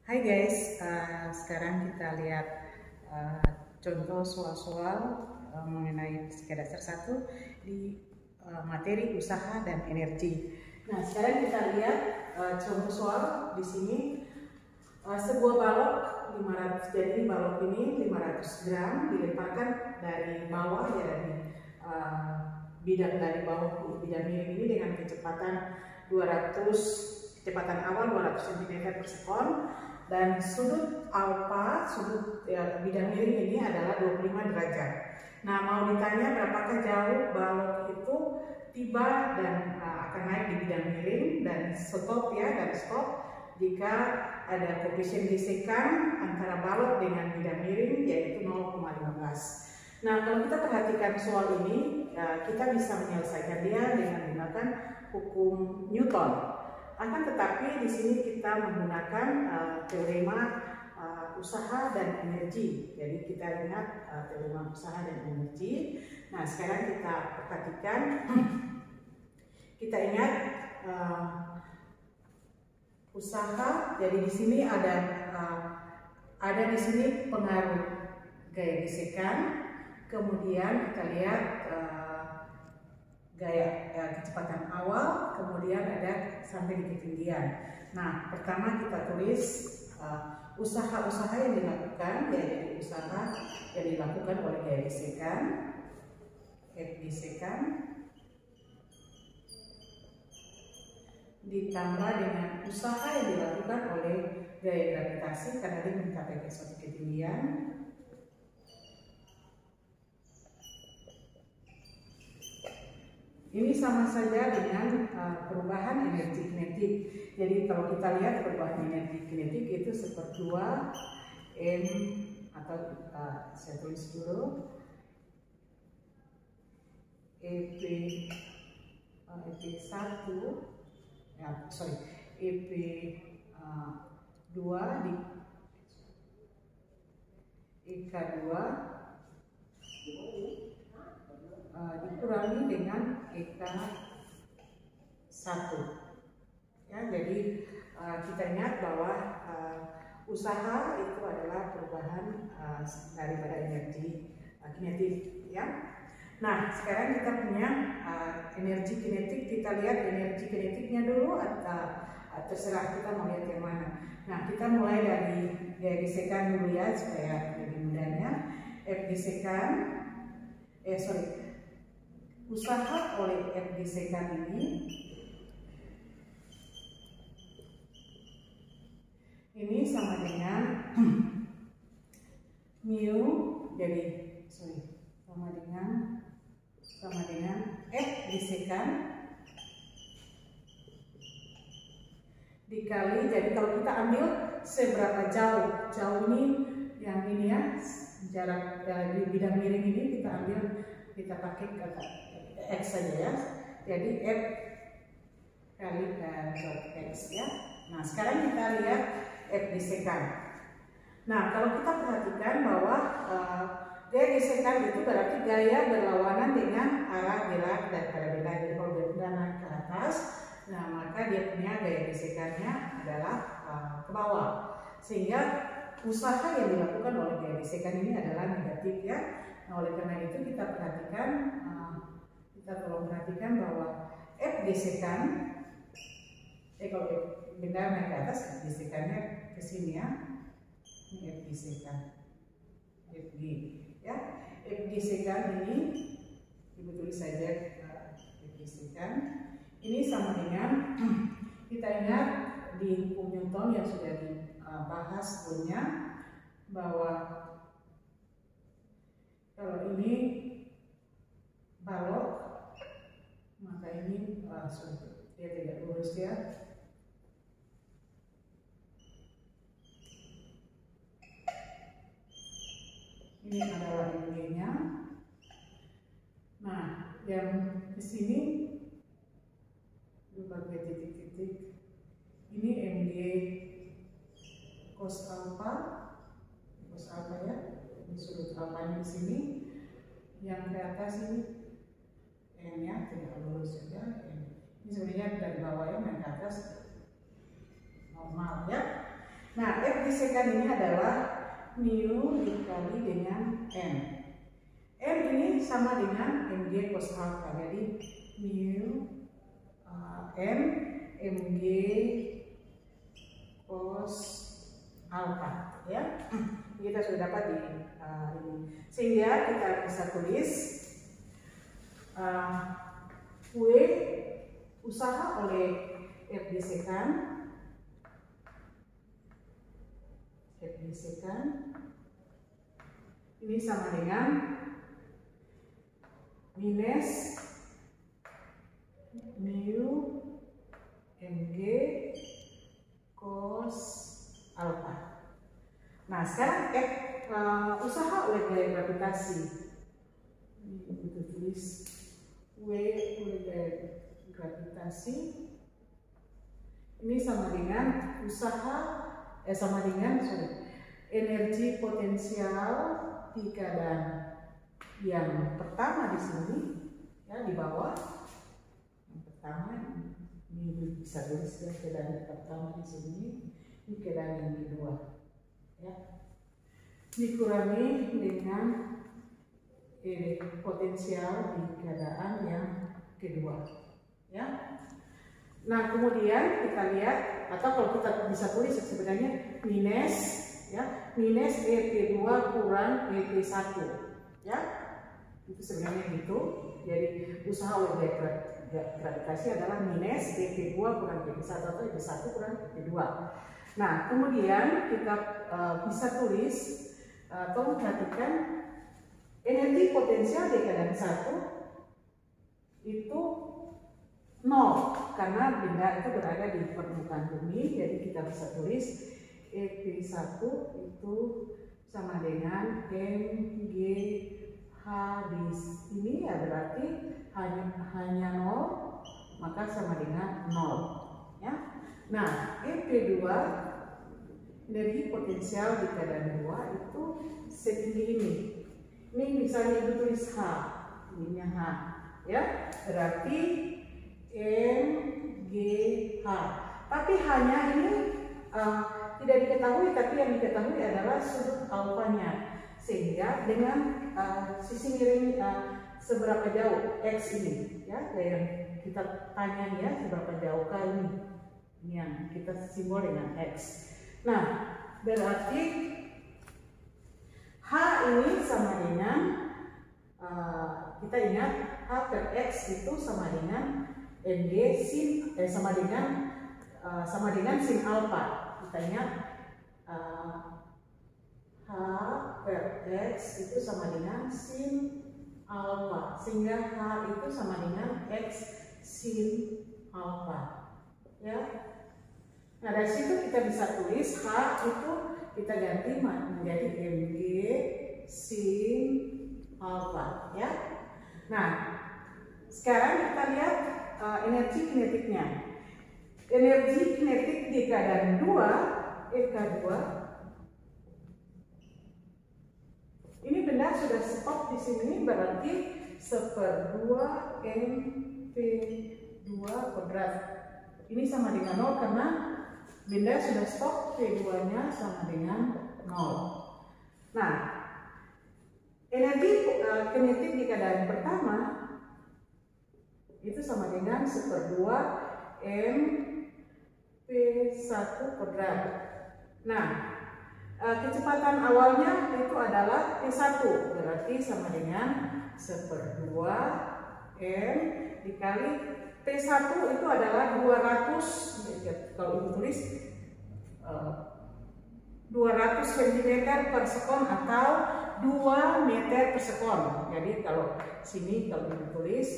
Hai guys, sekarang kita lihat uh, contoh soal-soal mengenai fisika dasar 1 di materi usaha dan energi. Nah, sekarang kita lihat contoh soal di sini. Sebuah balok 500, jadi balok ini 500 gram dilemparkan dari bawah, ya, dari bidang dari bawah bidang miring ini dengan kecepatan 200, kecepatan awal 200 cm per sekon, dan sudut alfa, sudut bidang miring ini adalah 25 derajat. Nah, mau ditanya berapakah jauh balok itu tiba dan akan naik di bidang miring dan stop, ya, dan stop jika ada koefisien gesekan antara balok dengan bidang miring, yaitu 0,15. Nah, kalau kita perhatikan soal ini, kita bisa menyelesaikan dia dengan menggunakan hukum Newton. Akan tetapi di sini kita menggunakan teorema usaha dan energi. Jadi kita ingat teorema usaha dan energi. Nah, sekarang kita perhatikan, kita ingat usaha. Jadi di sini ada di sini pengaruh gaya gesekan. Kemudian kita lihat gaya kecepatan awal, kemudian ada sampai di ketinggian. Nah, pertama kita tulis usaha-usaha yang dilakukan, yaitu usaha yang dilakukan oleh gaya gesekan, F gesekan, ditambah dengan usaha yang dilakukan oleh gaya gravitasi karena dia mencapai ke suatu ketinggian. Ini sama saja dengan perubahan energi kinetik. Jadi kalau kita lihat perubahan energi kinetik itu seperdua M, atau saya tulis dulu EP1, EP2 di EK2 dikurangi dengan EK1, ya. Jadi kita ingat bahwa usaha itu adalah perubahan daripada energi kinetik, ya. Nah, sekarang kita punya energi kinetik. Kita lihat energi kinetiknya dulu, atau terserah kita mau lihat yang mana. Nah, kita mulai dari gaya gesekan dulu, ya, supaya lebih mudahnya. F gesekan, usaha oleh F gesekan ini sama dengan mu, jadi sama dengan F gesekan dikali, jadi kalau kita ambil seberapa jauh ini, yang ini, ya, jarak di bidang miring ini kita ambil, kita pakai kata X saja, ya. Jadi F kali X, ya. Nah, sekarang kita lihat F gesekan. Nah, kalau kita perhatikan bahwa gaya gesekan itu berarti gaya berlawanan dengan arah gerak daripada benda. Jadi kalau benda naik ke atas, nah, maka dia punya gaya gesekannya adalah ke bawah, sehingga usaha yang dilakukan oleh gaya gesekan ini adalah negatif, ya. Nah, oleh karena itu kita tolong perhatikan bahwa F gesekan, kalau benda naik ke atas, F gesekannya ke sini, ya. Ini F gesekan, Fg, ya. F gesekan ini ibu tulis saja, F gesekan ini sama dengan kita ingat di hukum Newton yang sudah dibahas sebelumnya, bahwa kalau ini balok, maka ini dia tidak lurus, ya. Ini adalah MG-nya. Nah, yang di sini berbagai titik-titik, ini MG cos alpha, ya. Ini sudut alfanya di sini. Yang ke atas ini N-nya tidak lurus juga. Ini sebenarnya dari bawah, ya, naik ke atas normal, ya. Nah, F gesekan ini adalah mu dikali dengan M. M ini sama dengan Mg cos alpha. Jadi mu M Mg cos alpha, ya. Kita sudah dapat di ini. Sehingga kita bisa tulis W usaha oleh F gesekan ini sama dengan minus mu Mg cos alpha. Nah, sekarang usaha oleh gaya gravitasi. Ini kita tulis W oleh gaya gravitasi ini sama dengan energi potensial di keadaan yang pertama di sini, ya, di bawah. Yang pertama ini bisa tulis ya, keadaan yang pertama di sini, ini keadaan yang kedua, ya, dikurangi dengan potensial di keadaan yang kedua, ya. Nah, kemudian kita lihat, atau kalau kita bisa tulis sebenarnya minus, ya, minus EP2 kurang EP1, ya, itu sebenarnya gitu. Jadi usaha oleh gravitasi adalah minus EP2 kurang EP1 atau EP1 kurang EP2. Nah, kemudian kita bisa tulis, tolong perhatikan, energi potensial di keadaan 1 itu 0 karena benda itu berada di permukaan bumi. Jadi kita bisa tulis EP1 itu sama dengan MGH di sini, ya, berarti hanya 0, maka sama dengan 0, ya. Nah, EP2 energi potensial di keadaan 2 itu setinggi ini. Ini misalnya itu tulis H, ininya H, ya, berarti MGH. Tapi hanya ini tidak diketahui, tapi yang diketahui adalah sudut alfanya. Sehingga dengan sisi miring seberapa jauh X ini, ya, yang kita tanya ya, seberapa jauh kali ini yang kita simbol dengan X. Nah, berarti H ini sama dengan kita ingat H per X itu sama dengan Mg sin sama dengan sin alpha. Kita ingat H per X itu sama dengan sin alpha, sehingga H itu sama dengan X sin alpha, ya. Nah, dari situ kita bisa tulis H itu kita ganti menjadi Mg sin alpha, ya. Nah, sekarang kita lihat energi kinetiknya. Energi kinetik di keadaan 2, EK2, ini benda sudah stop di sini, berarti 1/2 MP2 kuadrat. Ini sama dengan 0 karena benda sudah stop, P2-nya sama dengan 0. Nah, energi kinetik di keadaan pertama itu sama dengan 1/2 MP1 kuadrat. Nah, kecepatan awalnya itu adalah P1, berarti sama dengan 1/2 M dikali P1 itu adalah 200, kalau ibu tulis 200 cm per sekon atau 2 meter per sekon. Jadi kalau sini kalau ibu tulis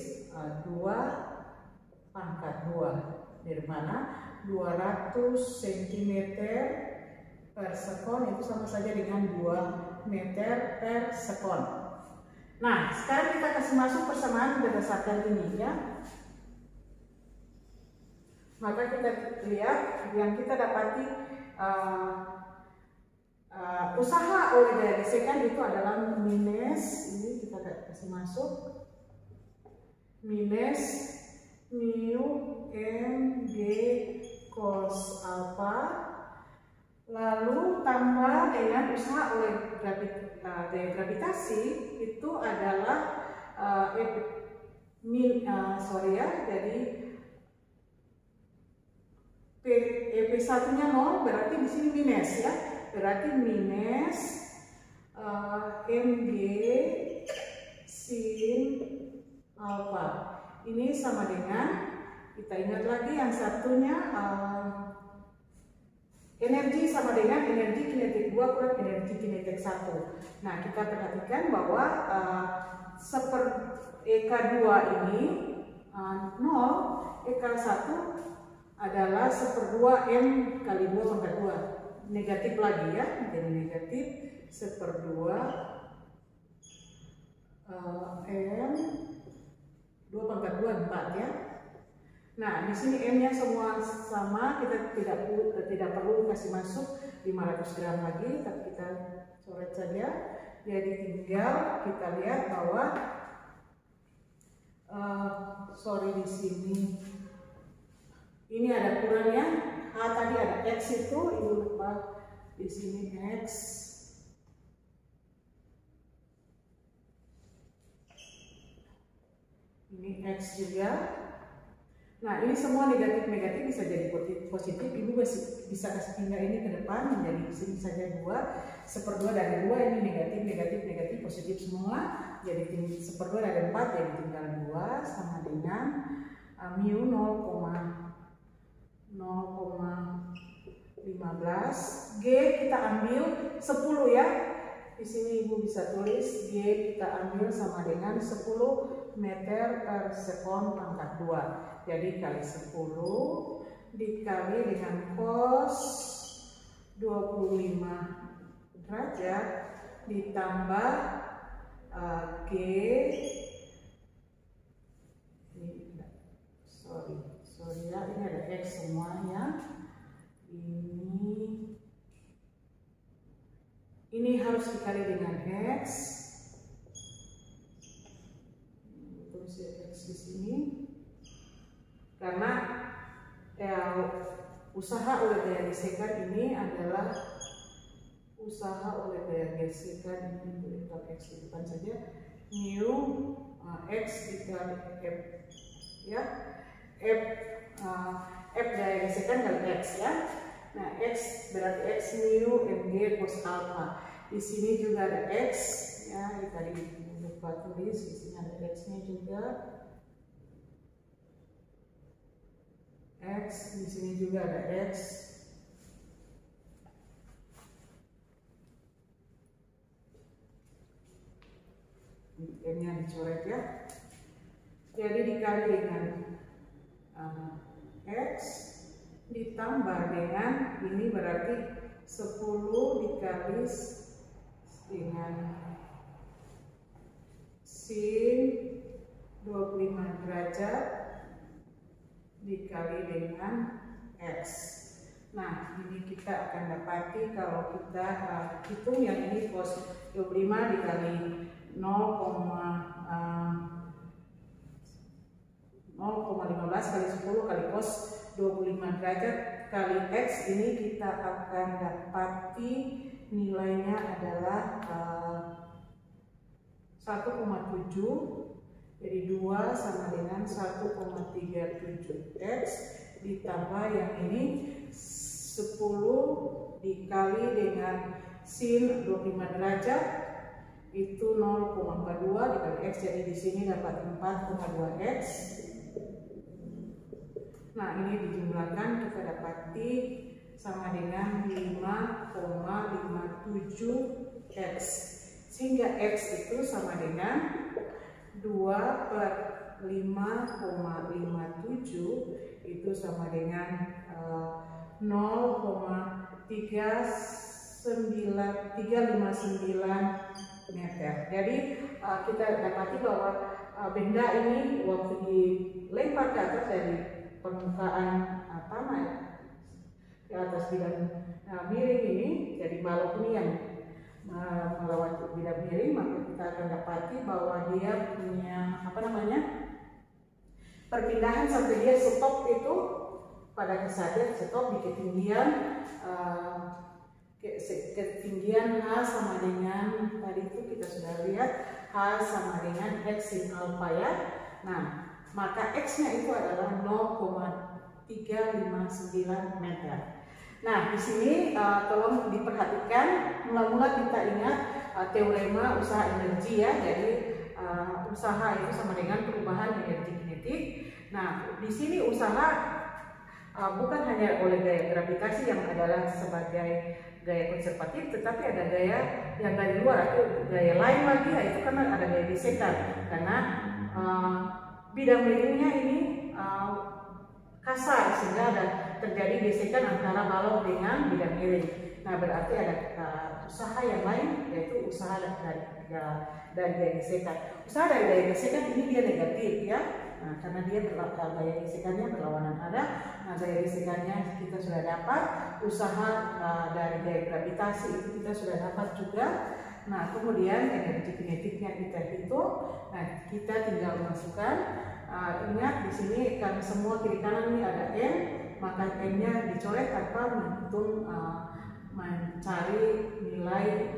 2/2, dari mana 200 cm per sekon itu sama saja dengan 2 meter per sekon. Nah, sekarang kita kasih masuk persamaan berdasarkan ini, ya. Maka kita lihat yang kita dapati usaha oleh gaya gesekan itu adalah minus, ini kita kasih masuk, minus mu Mg cos alpha Lalu tambah dengan usaha oleh daya gravitasi itu adalah jadi P1-nya 0, berarti di sini minus ya. Berarti minus mg sin alfa. Ini sama dengan, kita ingat lagi yang satunya, energi sama dengan energi kinetik 2 kurang energi kinetik 1. Nah, kita perhatikan bahwa EK2 ini 0, EK1 adalah 1/2 M kali 2/2. Negatif lagi ya, jadi negatif 1/2 M 2/2 4 ya. Nah, di sini M-nya semua sama, kita tidak perlu kasih masuk 500 gram lagi, tapi kita coret saja. Jadi tinggal kita lihat bahwa di sini ini ada kurangnya. Tadi ada X itu, ibu lupa di sini X. Ini X juga. Nah, ini semua negatif-negatif bisa jadi positif. Ibu bisa kasih tinggal ini ke depan menjadi sini saja 2. 1/2 dari 2 ini negatif, positif semua. Jadi 1/2 dari 4 jadi tinggal 2 sama dengan mu 0,15. G kita ambil 10 ya. Di sini ibu bisa tulis G kita ambil sama dengan 10 meter per sekon pangkat 2. Jadi kali 10 dikali dengan cos 25 derajat ditambah G sorry ya, ini ada X semuanya. Ini harus dikali dengan X. Tulis X di sini. Karena usaha oleh daya gesekan ini adalah usaha oleh daya gesekan ini, kita X di depan saja, mu X dikali F ya, F daya gesekan kali X ya. Nah, X berarti X mu mg cos alpha. Di sini juga ada X ya, tadi lupa tulis, di sini ada X-nya juga. X, di sini juga ada X. N-nya dicoret ya. Jadi dikali dengan X ditambah dengan ini berarti 10 dikali dengan sin 25 derajat dikali dengan X. Nah, ini kita akan dapati kalau kita hitung yang ini cos 25 dikali 0,15 kali 10 kali cos 25 derajat kali X, ini kita akan dapati nilainya adalah 1,7. Jadi 2 sama dengan 1,37 X ditambah yang ini 10 dikali dengan sin 25 derajat itu 0,42 dikali X, jadi di sini dapat 4,2 X. Nah, ini dijumlahkan kita dapati sama dengan 5,57 X, sehingga X itu sama dengan 2/5,57 itu sama dengan 0,359 meter. Jadi kita dapati bahwa benda ini waktu dilempar ke atas dari permukaan tanah ya, di atas bidang miring ini, jadi balok ini yang melewati bidang miring, maka kita akan dapati bahwa dia punya perpindahan sampai dia stop itu pada kesadaran stop di ketinggian ketinggian H sama dengan tadi itu kita sudah lihat H sama dengan X sin alfa ya. Nah, maka X-nya itu adalah 0,359 meter. Nah, di sini tolong diperhatikan, mula-mula kita ingat teorema usaha energi ya. Jadi usaha itu sama dengan perubahan energi kinetik. Nah, di sini usaha bukan hanya oleh gaya gravitasi yang adalah sebagai gaya konservatif, tetapi ada gaya yang dari luar atau gaya lain lagi, yaitu karena ada gaya gesekan. Karena bidang miringnya ini kasar sehingga ada terjadi gesekan antara balok dengan bidang miring. Nah, berarti ada usaha yang lain, yaitu usaha dari gaya gesekan. Usaha dari gaya gesekan ini dia negatif ya. Nah, karena dia gaya gesekannya berlawanan arah. Nah, gaya gesekannya kita sudah dapat. Usaha dari gaya gravitasi itu kita sudah dapat juga. Nah, kemudian energi kinetiknya kita hitung. Nah, kita tinggal masukkan. Ingat di sini kan semua kiri kanan ini ada N, maka N-nya dicoret tanpa menghitung mencari nilai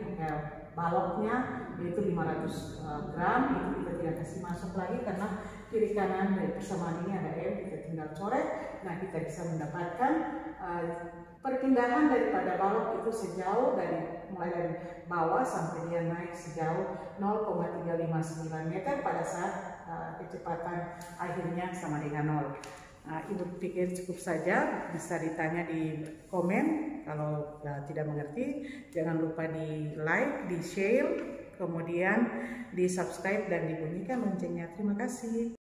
baloknya, yaitu 500 gram. Itu kita tidak kasih masuk lagi karena kiri kanan dari persamaan ini ada M, kita tinggal coret. Nah, kita bisa mendapatkan perpindahan daripada balok itu sejauh mulai dari bawah sampai dia naik sejauh 0,359 meter pada saat kecepatan akhirnya sama dengan 0. Ibu pikir cukup saja, bisa ditanya di komen. Kalau tidak mengerti, jangan lupa di like, di share, kemudian di subscribe dan dibunyikan loncengnya. Terima kasih.